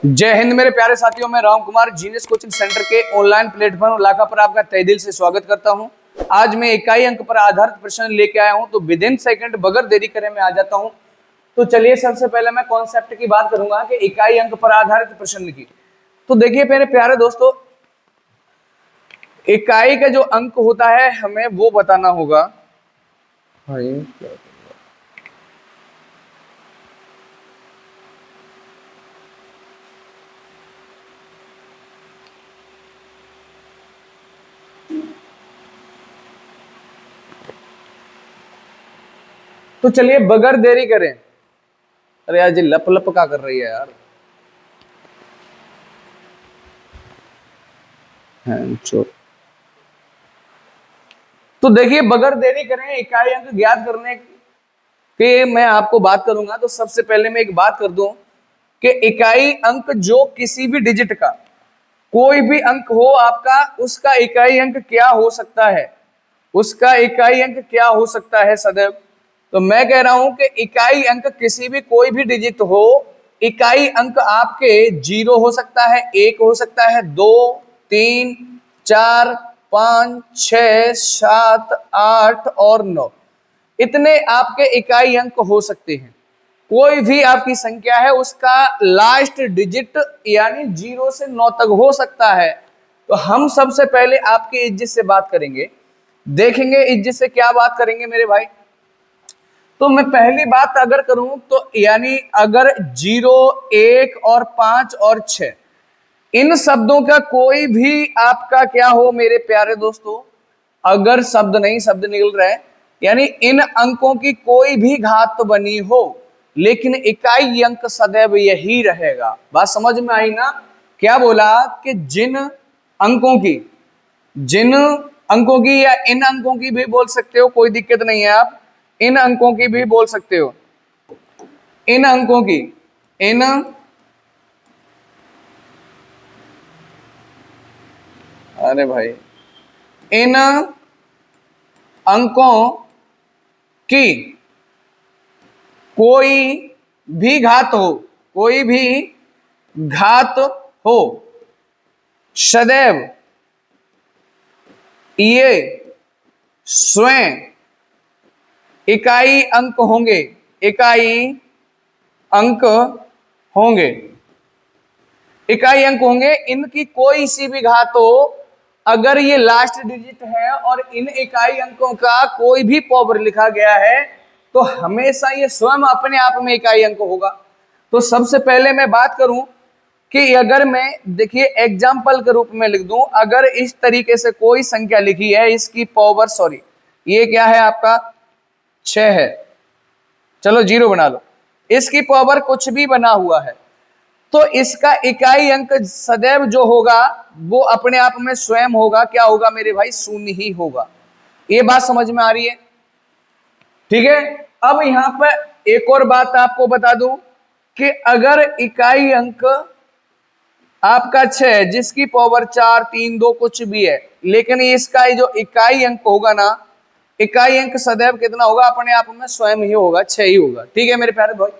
जय हिंद मेरे प्यारे साथियों, मैं Ram Kumar genius coaching centre के ऑनलाइन प्लेटफॉर्म लाखा पर आपका तहे दिल से स्वागत करता हूं। आज मैं इकाई अंक पर आधारित प्रश्न लेके आया हूं, तो विद इन सेकंड बगैर देरी करे मैं आ जाता हूं। तो चलिए सबसे पहले मैं कॉन्सेप्ट की बात करूंगा कि इकाई अंक पर आधारित प्रश्न की। तो देखिए मेरे प्यारे दोस्तों, इकाई का जो अंक होता है हमें वो बताना होगा। तो चलिए बगैर देरी करें। अरे यार जी लप लप क्या कर रही है यार। तो देखिए बगैर देरी करें इकाई अंक ज्ञात करने की मैं आपको बात करूंगा। तो सबसे पहले मैं एक बात कर दूं कि इकाई अंक जो किसी भी डिजिट का कोई भी अंक हो आपका, उसका इकाई अंक क्या हो सकता है, उसका इकाई अंक क्या हो सकता है सदैव। तो मैं कह रहा हूं कि इकाई अंक किसी भी कोई भी डिजिट हो, इकाई अंक आपके 0 हो सकता है, 1 हो सकता है, 2, 3, 4, 5, 6, 7, 8 और 9, इतने आपके इकाई अंक हो सकते हैं। कोई भी आपकी संख्या है उसका लास्ट डिजिट यानी 0 से 9 तक हो सकता है। तो हम सबसे पहले आपके इज्जत से बात करेंगे, देखेंगे इज्जत से क्या बात करेंगे मेरे भाई। तो मैं पहली बात अगर करूं तो यानी अगर 0, 1 और 5 और 6 इन शब्दों का कोई भी आपका क्या हो मेरे प्यारे दोस्तों, अगर शब्द नहीं शब्द निकल रहा है, यानी इन अंकों की कोई भी घात बनी हो लेकिन इकाई अंक सदैव यही रहेगा। बात समझ में आई ना। क्या बोला कि जिन अंकों की या इन अंकों की भी बोल सकते हो, कोई दिक्कत नहीं है। आप इन अंकों की भी बोल सकते हो, इन अंकों की, इन अरे भाई इन अंकों की कोई भी घात हो, कोई भी घात हो, सदैव ये स्वयं इकाई अंक होंगे, इकाई अंक होंगे, इकाई अंक होंगे। इनकी कोई सी भी घात हो, अगर ये लास्ट डिजिट है और इन इकाई अंकों का कोई भी पावर लिखा गया है तो हमेशा ये स्वयं अपने आप में इकाई अंक होगा। तो सबसे पहले मैं बात करूं कि अगर मैं देखिए एग्जाम्पल के रूप में लिख दूं, अगर इस तरीके से कोई संख्या लिखी है, इसकी पावर सॉरी ये क्या है आपका 6 है, चलो 0 बना लो, इसकी पावर कुछ भी बना हुआ है, तो इसका इकाई अंक सदैव जो होगा वो अपने आप में स्वयं होगा। क्या होगा मेरे भाई? शून्य ही होगा। ये बात समझ में आ रही है? ठीक है। अब यहां पर एक और बात आपको बता दूं कि अगर इकाई अंक आपका 6 जिसकी पावर 4, 3, 2 कुछ भी है, लेकिन इसका जो इकाई अंक होगा ना, इकाई अंक सदैव कितना होगा? अपने आप में स्वयं ही होगा, 6 ही होगा। ठीक है मेरे प्यारे भाई।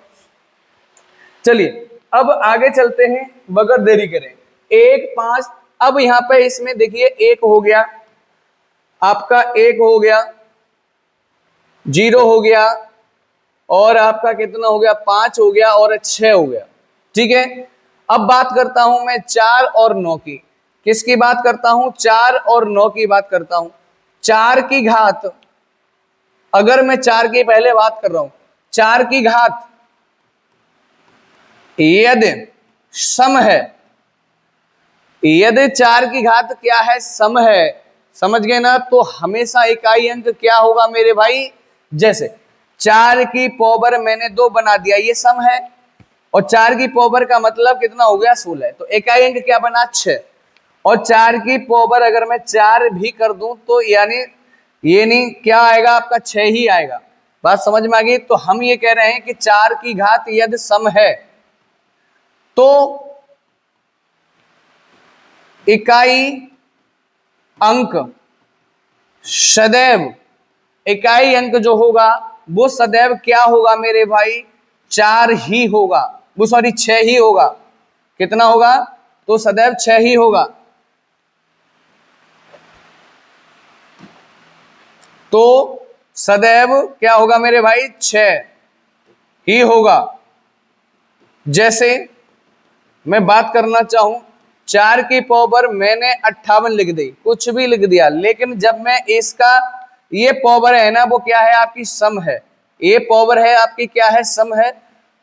चलिए अब आगे चलते हैं बगैर देरी करें। 1, 5, अब यहां पे इसमें देखिए 1 हो गया आपका, 1 हो गया, 0 हो गया, और आपका कितना हो गया? 5 हो गया और 6 हो गया। ठीक है। अब बात करता हूं मैं 4 और 9 की। किसकी बात करता हूं? 4 और 9 की बात करता हूं। 4 की घात, अगर मैं 4 की पहले बात कर रहा हूं, 4 की घात यदि सम है, यदि 4 की घात क्या है? सम है। समझ गए ना? तो हमेशा इकाई अंक क्या होगा मेरे भाई? जैसे 4 की पावर मैंने 2 बना दिया, ये सम है, और 4 की पावर का मतलब कितना हो गया? 16। तो इकाई अंक क्या बना? 6। और 4 की पावर अगर मैं 4 भी कर दूं तो यानी ये नहीं क्या आएगा आपका? 6 ही आएगा। बात समझ में आ गई? तो हम ये कह रहे हैं कि 4 की घात यदि सम है तो इकाई अंक सदैव, इकाई अंक जो होगा वो सदैव क्या होगा मेरे भाई? 4 ही होगा, वो सॉरी 6 ही होगा। कितना होगा? तो सदैव 6 ही होगा। तो सदैव क्या होगा मेरे भाई? 6 ही होगा। जैसे मैं बात करना चाहूं 4 की पावर मैंने 58 लिख दी, कुछ भी लिख दिया, लेकिन जब मैं इसका ये पावर है ना वो क्या है? आपकी सम है। ये पावर है आपकी क्या है? सम है।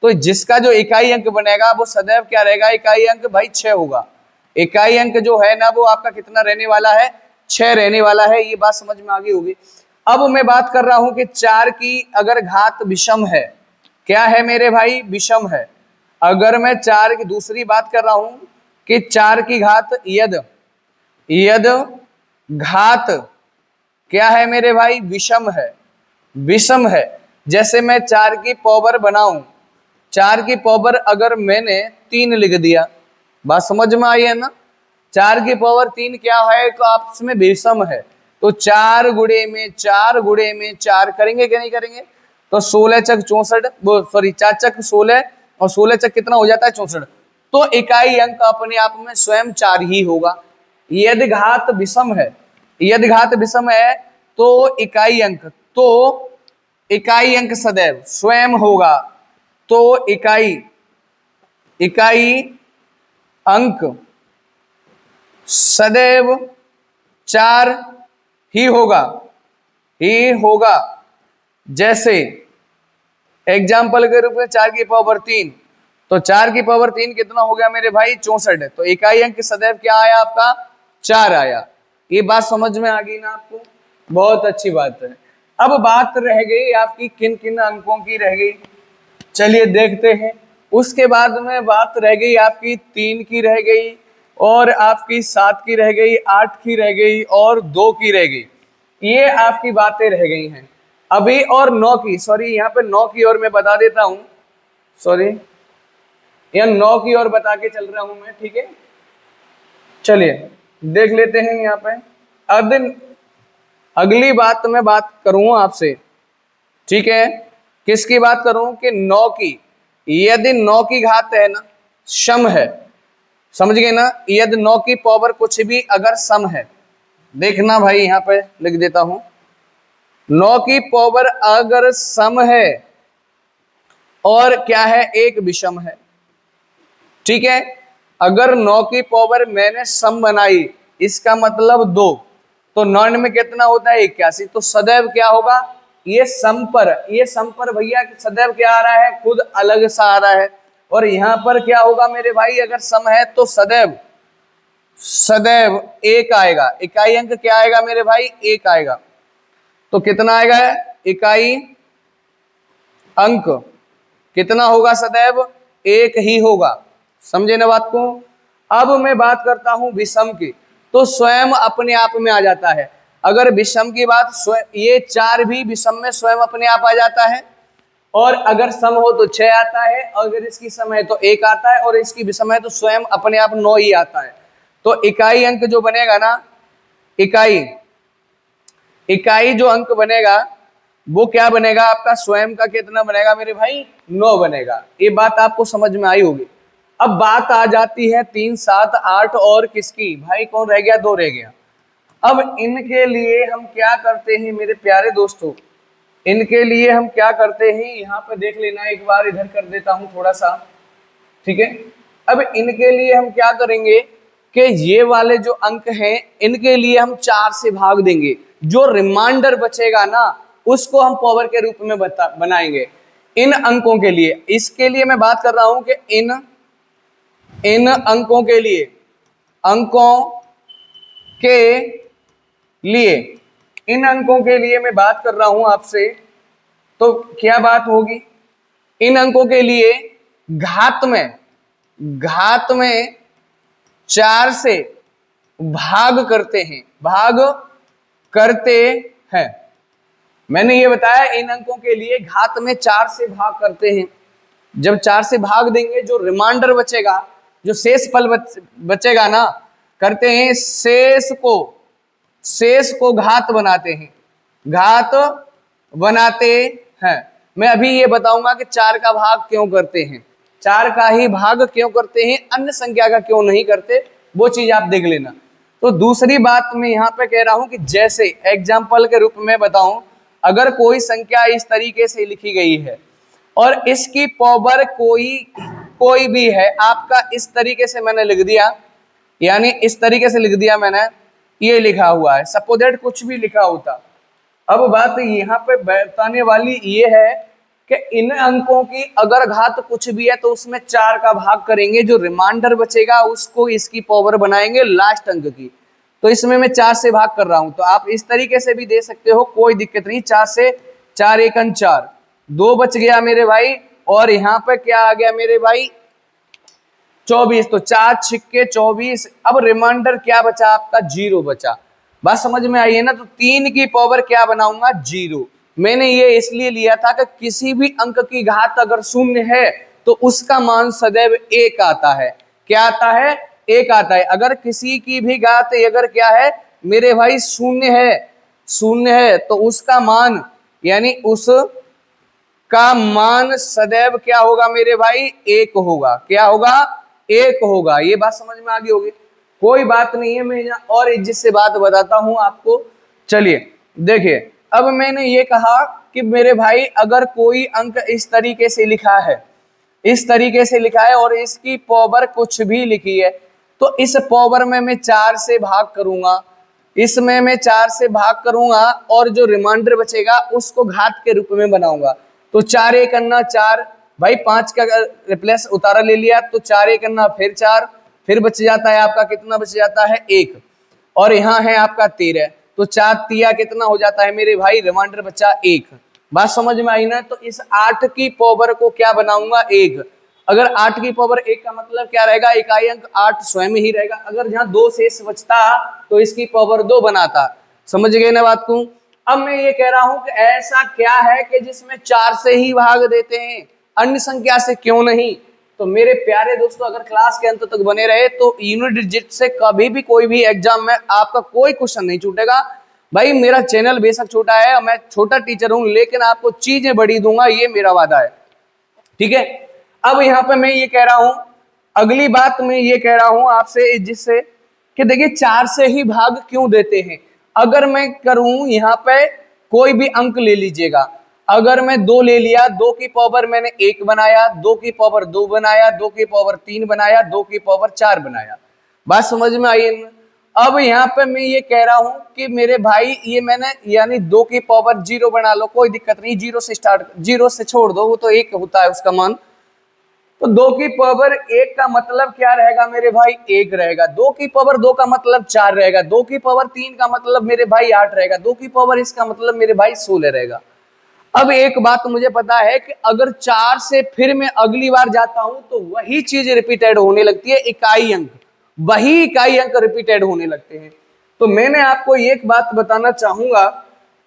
तो जिसका जो इकाई अंक बनेगा वो सदैव क्या रहेगा? इकाई अंक भाई 6 होगा। इकाई अंक जो है ना वो आपका कितना रहने वाला है? 6 रहने वाला है। ये बात समझ में आ गई होगी। अब मैं बात कर रहा हूं कि 4 की अगर घात विषम है, क्या है मेरे भाई? विषम है। अगर मैं 4 की दूसरी बात कर रहा हूं कि 4 की घात यद यद घात क्या है मेरे भाई? विषम है। विषम है। जैसे मैं 4 की पावर बनाऊं, 4 की पावर अगर मैंने 3 लिख दिया, बात समझ में आई है ना? 4 की पावर 3 क्या है? तो आपस में विषम है। तो 4 गुणे में 4 गुणे में 4 करेंगे क्या नहीं करेंगे? तो 16 चक 64, वो सॉरी 4 चक 16 और 16 चक कितना हो जाता है? 64। तो इकाई अंक अपने आप में स्वयं 4 ही होगा। यदि घात विषम है, यदि घात विषम है तो इकाई अंक सदैव स्वयं होगा। तो इकाई अंक सदैव 4 ही होगा। जैसे एग्जाम्पल के रूप में 4 की पावर 3, तो 4 की पावर 3 कितना हो गया मेरे भाई? 64 है। तो इकाई अंक सदैव क्या आया आपका? 4 आया। ये बात समझ में आ गई ना आपको? बहुत अच्छी बात है। अब बात रह गई आपकी किन किन अंकों की रह गई, चलिए देखते हैं। उसके बाद में बात रह गई आपकी 3 की रह गई, और आपकी 7 की रह गई, 8 की रह गई और 2 की रह गई। ये आपकी बातें रह गई हैं अभी। और 9 की, सॉरी यहाँ पे 9 की और मैं बता देता हूं, सॉरी यहाँ 9 की और बता के चल रहा हूं मैं, ठीक है? चलिए देख लेते हैं यहाँ पे। अब अगली बात मैं बात करूं आपसे, ठीक है? किसकी बात करूं? कि 9 की। यदि 9 की घात है ना सम है, समझ गए ना? यदि 9 की पावर कुछ भी अगर सम है, देखना भाई यहाँ पे लिख देता हूं, 9 की पावर अगर सम है और क्या है? एक विषम है, ठीक है? अगर 9 की पावर मैंने सम बनाई, इसका मतलब 2, तो 9 में कितना होता है? 81। तो सदैव क्या होगा? ये सम पर भैया सदैव क्या आ रहा है? खुद अलग सा आ रहा है। और यहां पर क्या होगा मेरे भाई? अगर सम है तो सदैव एक आएगा। इकाई अंक क्या आएगा मेरे भाई? 1 आएगा। तो कितना आएगा? इकाई अंक कितना होगा? सदैव 1 ही होगा। समझे ना बात को? अब मैं बात करता हूं विषम की, तो स्वयं अपने आप में आ जाता है। अगर विषम की बात, ये 4 भी विषम में स्वयं अपने आप आ जाता है। और अगर सम हो तो 6 आता है, अगर इसकी सम है तो 1 आता है, और इसकी विषम है तो स्वयं अपने आप 9 ही आता है। तो इकाई अंक जो बनेगा ना, इकाई जो अंक बनेगा वो क्या बनेगा आपका? स्वयं का कितना बनेगा मेरे भाई? 9 बनेगा। ये बात आपको समझ में आई होगी। अब बात आ जाती है 3, 7, 8 और किसकी? भाई कौन रह गया? 2 रह गया। अब इनके लिए हम क्या करते हैं मेरे प्यारे दोस्तों? इनके लिए हम क्या करते हैं, यहाँ पे देख लेना एक बार, इधर कर देता हूं थोड़ा सा, ठीक है? अब इनके लिए हम क्या करेंगे कि ये वाले जो अंक हैं इनके लिए हम 4 से भाग देंगे। जो रिमाइंडर बचेगा ना उसको हम पावर के रूप में बनाएंगे इन अंकों के लिए। इसके लिए मैं बात कर रहा हूं कि इन अंकों के लिए इन अंकों के लिए मैं बात कर रहा हूं आपसे। तो क्या बात होगी? इन अंकों के लिए घात में 4 से भाग करते हैं। मैंने ये बताया इन अंकों के लिए घात में 4 से भाग करते हैं। जब 4 से भाग देंगे, जो रिमाइंडर बचेगा, जो शेष फल बचेगा ना, करते हैं शेष को घात बनाते हैं। मैं अभी ये बताऊंगा कि 4 का भाग क्यों करते हैं। चार का ही भाग क्यों करते हैं, अन्य संख्या का क्यों नहीं करते, वो चीज आप देख लेना। तो दूसरी बात मैं यहाँ पे कह रहा हूं कि जैसे एग्जाम्पल के रूप में बताऊं, अगर कोई संख्या इस तरीके से लिखी गई है और इसकी पावर कोई भी है, आपका इस तरीके से मैंने लिख दिया, यानी इस तरीके से लिख दिया मैंने, ये लिखा हुआ है, सपोज दैट कुछ भी लिखा होता। अब बात यहाँ पे बताने वाली ये है कि इन अंकों की अगर घात कुछ भी है तो उसमें 4 का भाग करेंगे, जो रिमाइंडर बचेगा उसको इसकी पावर बनाएंगे लास्ट अंक की। तो इसमें मैं 4 से भाग कर रहा हूं, तो आप इस तरीके से भी दे सकते हो, कोई दिक्कत नहीं। 4 से 4 एकन 4, 2 बच गया मेरे भाई, और यहाँ पे क्या आ गया मेरे भाई 24, तो 4 छिक्के 24। अब रिमाइंडर क्या बचा आपका, 0 बचा। बात समझ में आई है ना। तो 3 की पावर क्या बनाऊंगा, 0। मैंने ये इसलिए लिया था कि किसी भी अंक की घात अगर शून्य है तो उसका मान सदैव 1 आता है। क्या आता है, 1 आता है। अगर किसी की भी घात अगर क्या है मेरे भाई शून्य है तो उसका मान, यानी उस का मान सदैव क्या होगा मेरे भाई, 1 होगा। क्या होगा, 1 होगा। ये बात समझ में आ गई होगी, कोई बात नहीं है। मैं और इज्जत से बात बताता हूं आपको। चलिए देखिए, अब मैंने ये कहा कि मेरे भाई अगर कोई अंक इस तरीके से लिखा है, इस तरीके से लिखा है और इसकी पावर कुछ भी लिखी है, तो इस पावर में मैं 4 से भाग करूंगा, इसमें मैं 4 से भाग करूंगा और जो रिमाइंडर बचेगा उसको घात के रूप में बनाऊंगा। तो 4 एक अन्ना 4, भाई 5 का रिप्लेस उतारा ले लिया तो 4 एक अन्ना फिर 4, फिर बच जाता है आपका, कितना बच जाता है 1, और यहाँ है आपका 13, तो 4 तिया कितना हो जाता है मेरे भाई, रिमाइंडर बचा 1। बात समझ में आई ना। तो इस 8 की पावर को क्या बनाऊंगा, 1। अगर 8 की पावर 1 का मतलब क्या रहेगा, इकाई अंक 8 स्वयं ही रहेगा। अगर जहां 2 शेष बचता तो इसकी पावर 2 बनाता। समझ गए ना बात को। अब मैं ये कह रहा हूं कि ऐसा क्या है कि जिसमें 4 से ही भाग देते हैं, अन्य संख्या से क्यों नहीं। तो मेरे प्यारे दोस्तों, अगर क्लास के अंत तक बने रहे तो यूनिट डिजिट से कभी भी कोई भी एग्जाम में आपका कोई क्वेश्चन नहीं छूटेगा। भाई मेरा चैनल बेशक छोटा है, मैं छोटा टीचर हूं, लेकिन आपको चीजें बड़ी दूंगा, ये मेरा वादा है। ठीक है। अब यहाँ पे मैं ये कह रहा हूं, अगली बात मैं ये कह रहा हूं आपसे, जिससे कि देखिए 4 से ही भाग क्यों देते हैं। अगर मैं करूं यहाँ पे कोई भी अंक ले लीजिएगा, अगर मैं 2 ले लिया, 2 की पावर मैंने 1 बनाया, 2 की पावर 2 बनाया, 2 की पावर 3 बनाया, 2 की पावर 4 बनाया। बात समझ में आई। अब यहाँ पे मैं ये कह रहा हूं कि मेरे भाई ये मैंने यानी 2 की पावर 0 बना लो, कोई दिक्कत नहीं, 0 से स्टार्ट, 0 से छोड़ दो, वो तो 1 होता है उसका मान। तो 2 की पावर 1 का मतलब क्या रहेगा मेरे भाई, 1 रहेगा। 2 की पावर 2 का मतलब 4 रहेगा। 2 की पावर 3 का मतलब मेरे भाई 8 रहेगा। 2 की पावर इसका मतलब मेरे भाई 16 रहेगा। अब एक बात मुझे पता है कि अगर 4 से फिर मैं अगली बार जाता हूं तो वही चीज रिपीटेड होने लगती है, इकाई अंक, वही इकाई अंक रिपीटेड होने लगते हैं। तो मैंने आपको एक बात बताना चाहूंगा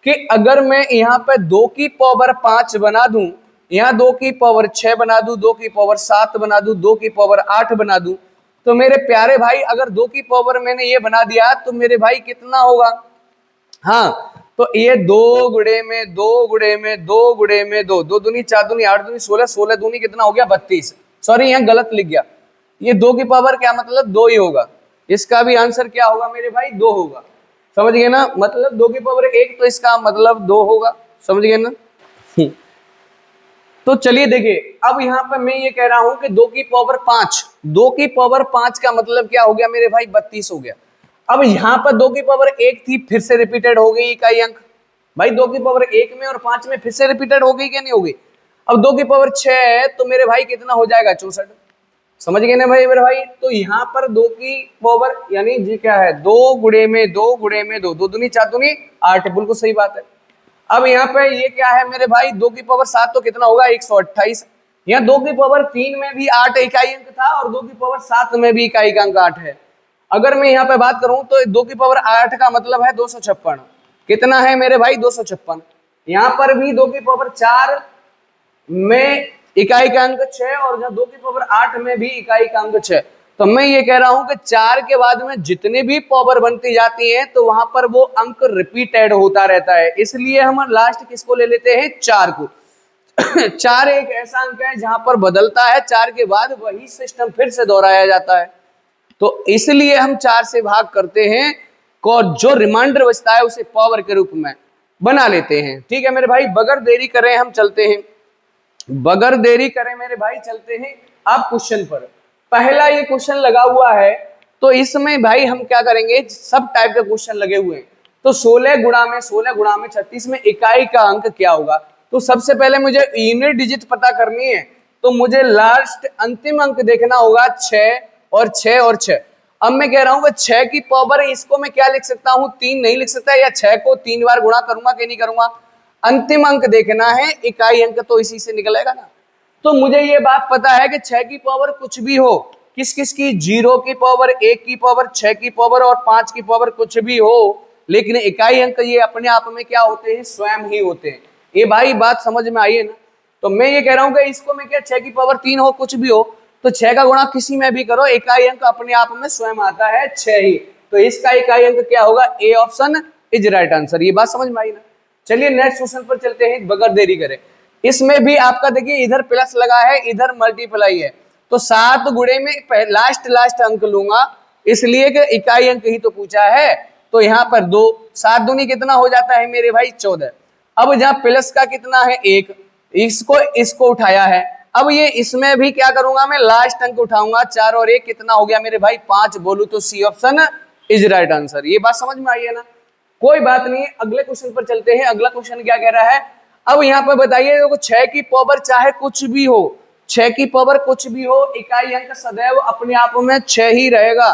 कि अगर मैं यहाँ पे 2 की पावर 5 बना दूं, यहाँ 2 की पावर 6 बना दूं, 2 की पावर 7 बना दूं, 2 की पावर 8 बना दूं, तो मेरे प्यारे भाई अगर 2 की पावर मैंने ये बना दिया तो मेरे भाई कितना होगा, हाँ तो ये 2 गुणे में 2 गुणे में 2 गुणे में 2, 2 दूनी 4 दूनी 8 दूनी 16, 16 दूनी कितना हो गया 32। सॉरी यहाँ गलत लिख गया, ये 2 की पावर क्या मतलब 2 ही होगा। इसका भी आंसर क्या होगा मेरे भाई, 2 होगा। समझ गए ना, मतलब 2 की पावर 1 तो इसका मतलब 2 होगा। समझ गए ना। तो चलिए देखिए, अब यहाँ पे मैं ये कह रहा हूं कि 2 की पावर 5, 2 की पावर 5 का मतलब क्या हो गया मेरे भाई 32 हो गया। अब यहाँ पर 2 की पावर 1 थी, फिर से रिपीटेड हो गई इकाई अंक। भाई 2 की पावर 1 में और 5 में फिर से रिपीटेड हो गई क्या नहीं हो गई। अब 2 की पावर 6 है तो मेरे भाई कितना हो जाएगा 64। समझ गए ना भाई मेरे भाई। तो यहाँ पर 2 की पावर यानी जी क्या है 2 गुणे में 2 गुणे में 2, 2 दूनी 4 दूनी 8, बिल्कुल सही बात है। अब यहाँ पे ये क्या है मेरे भाई 2 की पावर 7 तो कितना होगा 128। यहाँ 2 की पावर 3 में भी 8 इकाई अंक था और 2 की पावर 7 में भी इकाई अंक 8 है। अगर मैं यहाँ पे बात करूं तो 2 की पावर 8 का मतलब है 256। कितना है मेरे भाई 256। यहाँ पर भी 2 की पावर 4 में इकाई का अंक 6 और 2 की पावर 8 में भी इकाई का अंक 6। तो मैं ये कह रहा हूं कि 4 के बाद में जितने भी पावर बनती जाती है तो वहां पर वो अंक रिपीटेड होता रहता है, इसलिए हम लास्ट किसको ले लेते हैं 4 को। 4 एक ऐसा अंक है जहां पर बदलता है, 4 के बाद वही सिस्टम फिर से दोहराया जाता है, तो इसलिए हम 4 से भाग करते हैं और जो रिमाइंडर बचता है उसे पावर के रूप में बना लेते हैं। ठीक है मेरे भाई, बगैर देरी करें हम चलते हैं, बगैर देरी करें मेरे भाई चलते हैं अब क्वेश्चन पर। पहला ये क्वेश्चन लगा हुआ है, तो इसमें भाई हम क्या करेंगे, सब टाइप के क्वेश्चन लगे हुए हैं, तो 16 गुणा में 36 में इकाई का अंक क्या होगा। तो सबसे पहले मुझे यूनिट डिजिट पता करनी है, तो मुझे लास्ट अंतिम अंक देखना होगा 6 और 6 और 6। अब मैं कह रहा हूं 6 की पावर है, इसको मैं क्या लिख सकता हूं, 3 नहीं लिख सकता, या 6 को 3 बार गुणा करूंगा कि नहीं करूंगा, अंतिम अंक देखना है, इकाई अंक तो इसी से निकलेगा ना। तो मुझे ये बात पता है कि 6 की पावर कुछ भी हो, किस किस की, 0 की पावर, 1 की पावर, 6 की पावर और 5 की पावर कुछ भी हो, लेकिन इकाई अंक ये अपने आप में क्या होते हैं, स्वयं ही होते हैं। ये भाई बात समझ में आई है ना। तो मैं ये कह रहा हूं कि इसको मैं क्या, 6 की पावर 3 हो, कुछ भी हो, तो 6 का गुणा किसी में भी करो, इकाई अंक अपने आप में स्वयं आता है 6 ही, तो इसका इकाई अंक क्या होगा, A option is right answer. ये बात समझ में आई ना। चलिए नेक्स्ट क्वेश्चन पर चलते हैं बगैर देरी करें। इसमें भी आपका देखिए इधर प्लस लगा है, इधर मल्टीप्लाई है, तो 7 गुणे में लास्ट अंक लूंगा, इसलिए कि इकाई अंक ही तो पूछा है, तो यहाँ पर 2, 7 दूनी कितना हो जाता है मेरे भाई 14। अब जहाँ प्लस का कितना है 1, इसको उठाया है, अब ये इसमें भी क्या करूंगा, मैं लास्ट अंक उठाऊंगा, 4 और 1 कितना हो गया मेरे भाई 5, बोलू तो C option is right answer. ये बात समझ में आई है ना। कोई बात नहीं, अगले क्वेश्चन पर चलते हैं। अगला क्वेश्चन क्या कह रहा है, अब यहाँ पर बताइए, 6 की पावर चाहे कुछ भी हो, 6 की पावर कुछ भी हो, इकाई अंक सदैव अपने आप में 6 ही रहेगा,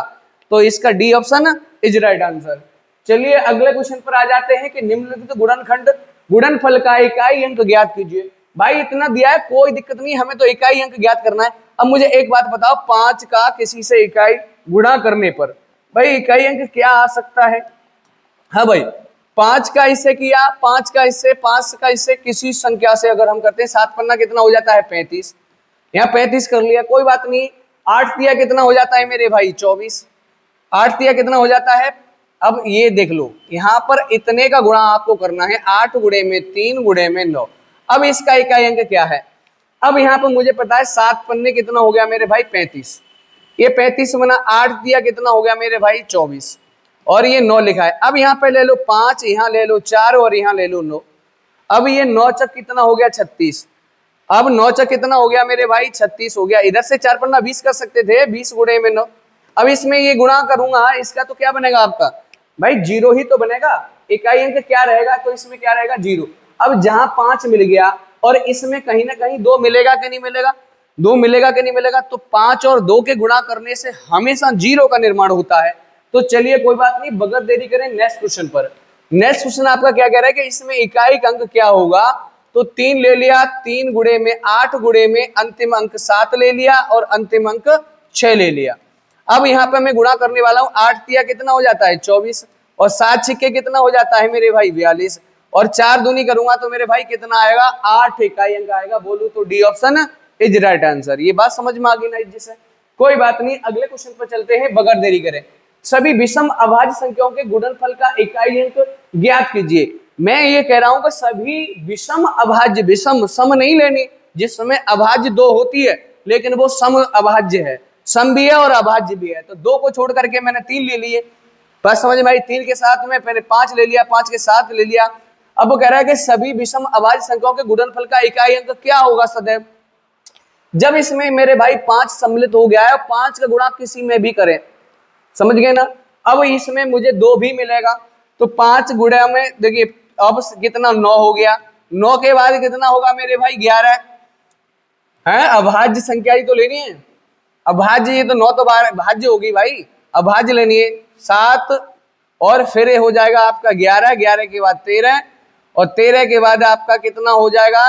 तो इसका D option is right answer. चलिए अगले क्वेश्चन पर आ जाते हैं कि निम्नलिखित गुणनखंड गुणनफल का इकाई अंक ज्ञात कीजिए। भाई इतना दिया है, कोई दिक्कत नहीं, हमें तो इकाई अंक ज्ञात करना है। अब मुझे एक बात बताओ, 5 का किसी से इकाई गुणा करने पर भाई इकाई अंक क्या आ सकता है। हाँ भाई, 5 का इससे किया, 5 का इससे, 5 का इससे, किसी संख्या से अगर हम करते हैं, 7 पन्ना कितना हो जाता है 35, यहाँ 35 कर लिया, कोई बात नहीं। 8 दिया कितना हो जाता है मेरे भाई 24, 8 दिया कितना हो जाता है। अब ये देख लो, यहाँ पर इतने का गुणा आपको करना है, 8 गुणे में 3 गुणे में 9। अब इसका इकाई अंक क्या है, अब यहाँ पर मुझे पता है 7 पन्ने कितना हो गया मेरे भाई 35, ये 35 बना 8 दिया कितना हो गया मेरे भाई 24, और ये 9 लिखा है। अब यहाँ पे ले लो 5, यहाँ ले लो 4 और यहाँ ले लो 9। अब ये 9 चक कितना हो गया 36, अब 9 चक कितना हो गया मेरे भाई 36 हो गया। इधर से 4 पन्ना 20 कर सकते थे, 20 गुणे में 9। अब इसमें ये गुणा करूंगा, इसका तो क्या बनेगा आपका भाई 0 ही तो बनेगा, इकाई अंक क्या रहेगा, तो इसमें क्या रहेगा 0। अब जहां 5 मिल गया और इसमें कहीं ना कहीं 2 मिलेगा कि नहीं मिलेगा, 2 मिलेगा कि नहीं मिलेगा, तो 5 और 2 के गुणा करने से हमेशा 0 का निर्माण होता है। तो चलिए कोई बात नहीं, बगैर देरी करें नेक्स्ट क्वेश्चन पर। नेक्स्ट क्वेश्चन आपका क्या कह रहा है कि इसमें इकाई अंक क्या होगा, तो 3 ले लिया, 3 गुणे में 8 गुणे में अंतिम अंक 7 ले लिया और अंतिम अंक 6 ले लिया। अब यहाँ पे मैं गुणा करने वाला हूँ, 8 दिया कितना हो जाता है 24 और 7 छिक्के कितना हो जाता है मेरे भाई 42 और 4 दूनी करूंगा तो मेरे भाई कितना आएगा 8 इकाई अंक आएगा, बोलू तो D option is right answer. ये बात समझ में आ गई ना जिसे, कोई बात नहीं, अगले क्वेश्चन पर चलते हैं बगैर देरी करें। सभी विषम अभाज्य संख्याओं के गुणनफल का इकाई अंक ज्ञात कीजिए। मैं ये कह रहा हूं कि सभी विषम अभाज्य, विषम सम नहीं लेनी, जिसमें अभाज्य 2 होती है लेकिन वो सम अभाज्य है, सम भी है और अभाज्य भी है, तो 2 को छोड़ करके मैंने 3 ले लिए, बस समझ में आई। 3 के साथ में पहले 5 ले लिया, 5 के साथ ले लिया। अब वो कह रहा है कि सभी विषम अभाज्य संख्याओं के गुणनफल का इकाई अंक क्या होगा सदैव, जब इसमें मेरे भाई 5 सम्मिलित हो गया है, 5 का गुणा किसी में भी करें, समझ गए ना। अब इसमें मुझे 2 भी मिलेगा, तो 5 गुणा में देखिए अब कितना 9 हो गया, 9 के बाद कितना होगा मेरे भाई 11 है। अभाज्य संख्या ही तो लेनी है, अभाज्य, ये तो 9 तो भाज्य होगी भाई, अभाज्य लेनी है 7 और फिर हो जाएगा आपका 11, 11 के बाद 13 और 13 के बाद आपका कितना हो जाएगा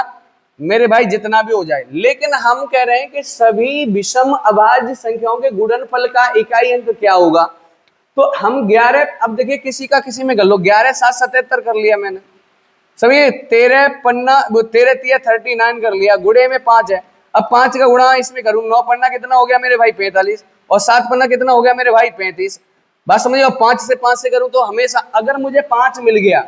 मेरे भाई जितना भी हो जाए। लेकिन हम कह रहे हैं कि सभी विषम अभाज्य संख्याओं के गुणनफल का इकाई अंक क्या होगा, तो हम 11, अब देखिए किसी का किसी में कर लो, 11 7 77 कर लिया मैंने, सभी 13 पन्ना 13 तिया 39 कर लिया, गुणे में 5 है। अब 5 का गुणा इसमें करूं, 9 पन्ना कितना हो गया मेरे भाई 45 और 7 पन्ना कितना हो गया मेरे भाई 35, बात समझिए। 5 से करूं तो हमेशा अगर मुझे 5 मिल गया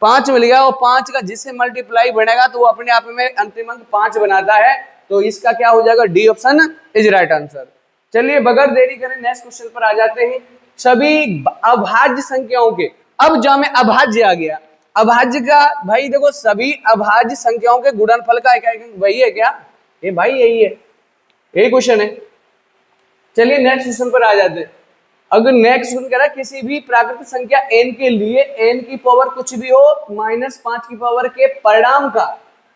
5 मिल गया, और 5 का जिससे मल्टीप्लाई बनेगा तो वो अपने आप में अंतिम अंक 5 बनाता है, तो इसका क्या हो जाएगा, D option is right answer. चलिए बगैर देरी करें नेक्स्ट क्वेश्चन पर आ जाते हैं। सभी अभाज्य संख्याओं के, अब जो हमें अभाज्य आ गया, अभाज्य का भाई देखो सभी अभाज्य संख्याओं के गुणनफल का इकाई अंक वही है क्या, ये भाई यही है, यही क्वेश्चन है। चलिए नेक्स्ट क्वेश्चन पर आ जाते हैं। अगर नेक्स्ट क्वेश्चन कह रहा है किसी भी प्राकृतिक संख्या n के लिए n की पावर कुछ भी हो -5 की पावर के परिणाम का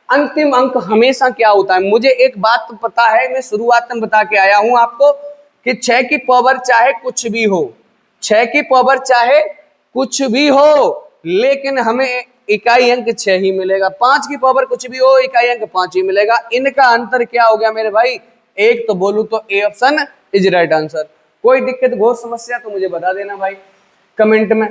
अंतिम अंक हमेशा क्या होता है। मुझे एक बात तो पता है, मैं शुरुआत में बता के आया हूं आपको कि 6 की पावर चाहे कुछ भी हो, 6 की पावर चाहे कुछ भी हो, लेकिन हमें इकाई अंक 6 ही मिलेगा। 5 की पावर कुछ भी हो, इकाई अंक 5 ही मिलेगा। इनका अंतर क्या हो गया मेरे भाई, एक तो बोलूं तो A option is right answer. कोई दिक्कत घोर समस्या तो मुझे बता देना भाई कमेंट में,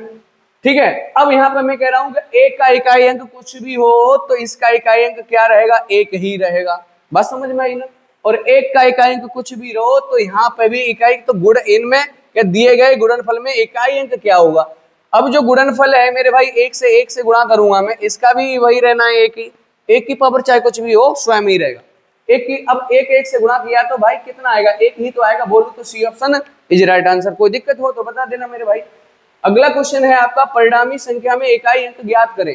ठीक है। अब यहाँ पे मैं कह रहा हूं कि एक का इकाई अंक कुछ भी हो तो इसका इकाई अंक क्या रहेगा, एक ही रहेगा, बस समझ में आई ना। और एक का इकाई अंक कुछ भी रहो तो यहाँ पे भी इकाई, तो गुण इनमें या दिए गए गुणनफल में इकाई अंक क्या होगा। अब जो गुणनफल है मेरे भाई, एक से गुणा करूंगा मैं, इसका भी वही रहना है, एक की पावर चाहे कुछ भी हो स्वयं ही रहेगा। एक की, अब एक से गुणा किया तो भाई कितना आएगा, एक ही तो आएगा। बोलूं तो C option is right answer. कोई दिक्कत हो तो बता देना मेरे भाई। अगला क्वेश्चन है आपका, परिणामी संख्या में इकाई अंक ज्ञात करें।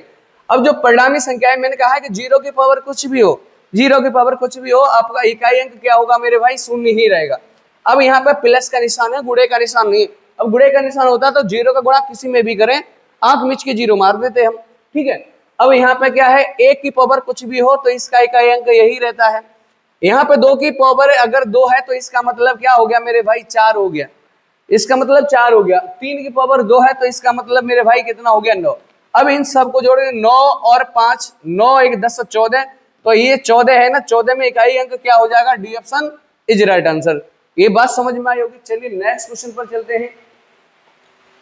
अब जो परिणामी संख्या है, मैंने कहा है कि 0 की पावर कुछ भी हो, 0 की पावर कुछ भी हो, आपका इकाई अंक क्या होगा मेरे भाई, 0 ही रहेगा। अब यहाँ पे प्लस का निशान है, गुणे का निशान नहीं। अब गुणे का निशान होता तो 0 का गुणा किसी में भी करें, आंख मिच के 0 मार देते हम, ठीक है। अब यहाँ पे क्या है, 1 की पावर कुछ भी हो तो इसका इकाई अंक यही रहता है। यहाँ पे 2 की पावर अगर 2 है तो इसका मतलब क्या हो गया मेरे भाई, 4 हो गया, इसका मतलब 4 हो गया। 3 की पावर 2 है तो इसका मतलब मेरे भाई कितना हो गया, 9। अब इन सबको जोड़े 9 और 5, 9 1 10 14, तो ये 14 है ना, 14 में इकाई अंक क्या हो जाएगा, D option is right answer. ये बात समझ में आई होगी। चलिए नेक्स्ट क्वेश्चन पर चलते हैं,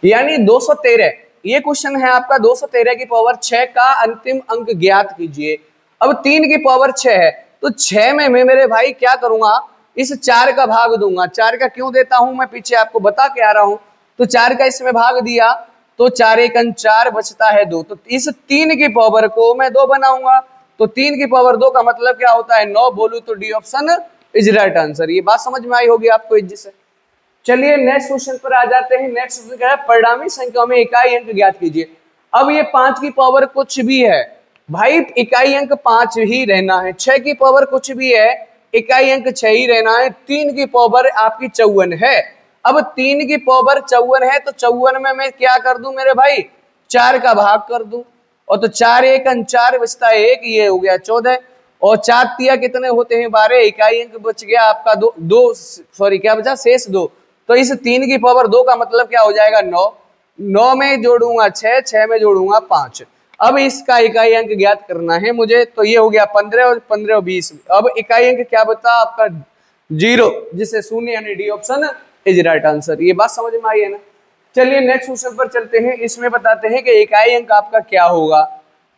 यानी 213, ये क्वेश्चन है आपका, 213 की पावर 6 का अंतिम अंक ज्ञात कीजिए। अब 3 की पावर 6 है तो 6 में मैं मेरे भाई क्या करूंगा, इस 4 का भाग दूंगा। 4 का क्यों देता हूं मैं पीछे आपको बता के आ रहा हूं। तो 4 का इसमें भाग दिया तो 4 1 4 बचता है 2, तो इस 3 की पावर को मैं 2 बनाऊंगा, तो 3 की पावर 2 का मतलब क्या होता है, 9। बोलूं तो D option is right answer. ये बात समझ में आई होगी आपको इज्जत से। चलिए नेक्स्ट क्वेश्चन पर आ जाते हैं। नेक्स्ट क्वेश्चन क्या है, परिणामी संख्याओं में इकाई अंक ज्ञात कीजिए। अब ये 5 की पावर कुछ भी है भाई, इकाई अंक 5 ही रहना है। 6 की पावर कुछ भी है, इकाई अंक 6 ही रहना है। 3 की पावर आपकी 54 है। अब 3 की पावर 54 है तो 54 में मैं क्या कर दूं मेरे भाई, 4 का भाग कर दूं, और तो 4 1 4 बचता है 1, ये हो गया 14, और 4 तिया कितने होते हैं 12, इकाई अंक बच गया आपका 2 सॉरी क्या बचा, शेष 2। तो इस 3 की पावर 2 का मतलब क्या हो जाएगा, 9। 9 में जोड़ूंगा 6, 6 में जोड़ूंगा 5। अब इसका इकाई अंक ज्ञात करना है मुझे, तो ये हो गया 15 और 15 20। अब इकाई अंक क्या बता आपका, 0, जिसे 0 यानी D option is right answer. ये बात समझ में आई है ना। चलिए नेक्स्ट क्वेश्चन पर चलते हैं। इसमें बताते हैं कि इकाई अंक आपका क्या होगा,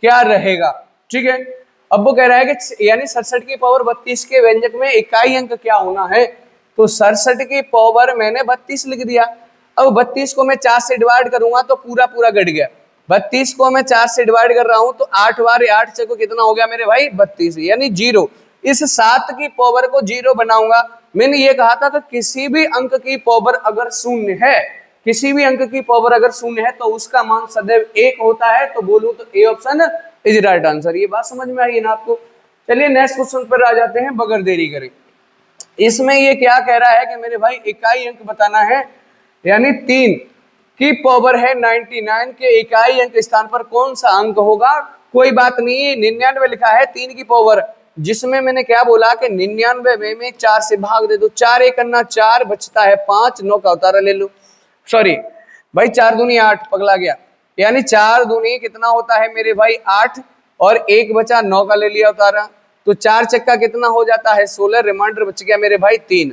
क्या रहेगा, ठीक है। अब वो कह रहा है कि यानी 67 की पावर 32 के व्यंजक में इकाई अंक क्या होना है। तो 67 की पावर मैंने 32 लिख दिया। अब 32 को मैं 4 से डिवाइड करूंगा तो पूरा पूरा घट गया। 32 को मैं 4 से डिवाइड कर रहा हूं तो 8 बार 8 से को कितना हो गया मेरे भाई, 32, यानी 0। इस 7 की पावर को 0 बनाऊंगा। मैंने ये कहा था कि किसी भी अंक की पावर अगर 0 है, किसी भी अंक की पावर अगर 0 है तो उसका मान सदैव 1 होता है। तो बोलूं तो A option is right answer. ये बात समझ में आई है ना आपको। चलिए नेक्स्ट क्वेश्चन पर आ जाते हैं बगैर देरी करें। इसमें ये क्या कह रहा है कि मेरे भाई इकाई अंक बताना है, यानी 3 की पावर है 99 के इकाई अंक स्थान पर कौन सा अंक होगा। कोई बात नहीं है, 99 लिखा है 3 की पावर, जिसमें मैंने क्या बोला कि 99 में 4 से भाग दे दो। 4 1 4 बचता है 5, 9 का उतारा ले लो। सॉरी भाई 4 दूनी 8, पगला गया, यानी 4 दूनी कितना होता है मेरे भाई 8, और 1 बचा 9 का ले लिया उतारा। तो 4 चक्का कितना हो जाता है 16, रिमाइंडर बच गया मेरे भाई 3।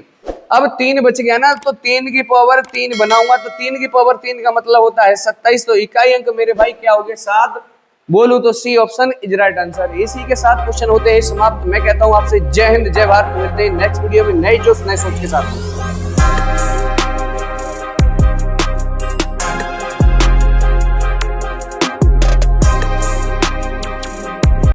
अब 3 बच गया ना, तो 3 की पावर 3 बनाऊंगा तो 3 की पावर 3 का मतलब होता है 27। तो इकाई अंक मेरे भाई क्या हो गए 7। बोलूं तो C option is right answer. इसी के साथ क्वेश्चन होते हैं समाप्त। मैं कहता हूं आपसे जय हिंद, जय भारत। मिलते हैं नेक्स्ट वीडियो में नई जोश नए सोच के साथ।